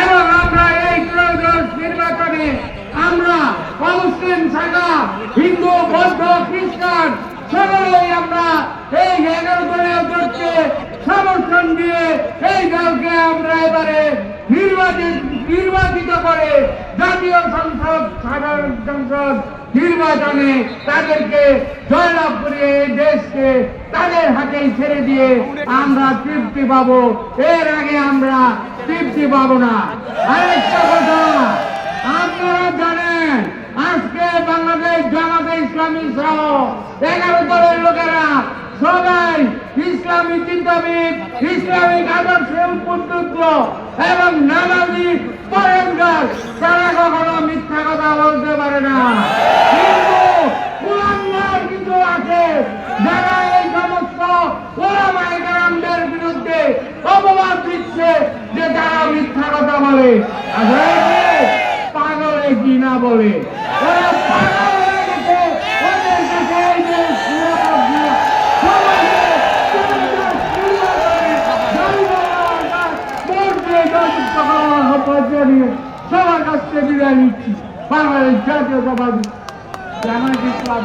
এবং আমরা এই ত্রয়োদশ নির্বাচনে আমরা মুসলিম শাখা, হিন্দু, বৌদ্ধ, খ্রিস্টান সকলেই আমরা এই 11 দলীয় জোটকে সমর্থন দিয়ে এই দলকে আমরা এবারে নির্বাচিত করে জাতীয় সংসদ, সাধারণ সংসদ নির্বাচনে তাদেরকে জয়লাভ করিয়ে এই দেশকে তাদের হাতেই ছেড়ে দিয়ে আমরা তৃপ্তি পাবো। এর আগে আমরা তৃপ্তি পাবো না। আরেকটা কথা আপনারা জানেন, আজকে বাংলাদেশ জামাতে ইসলামী সহ 11 দলের লোকেরা সবাই ইসলামী চিন্তাবিদ, ইসলামিক আদর্শে উদ্বুদ্ধ এবং নামাজি পরেশগার, তারা কখনো মিথ্যা কথা বলতে পারে না। কিন্তু কুলাঙ্গার কিছু আছে যারা এই সমস্ত ওলামায়ে কেরামদের বিরুদ্ধে অপবাদ দিচ্ছে যে তারা মিথ্যা কথা বলে। পাগলে কি না বলে, ওরা পাগল হয়ে গেছে। ওদের কাছে এই যে সবার কাছ থেকে বিদায় নিচ্ছি। বাংলাদেশ জাতীয়তাবাদী জামায়াত ইসলাম।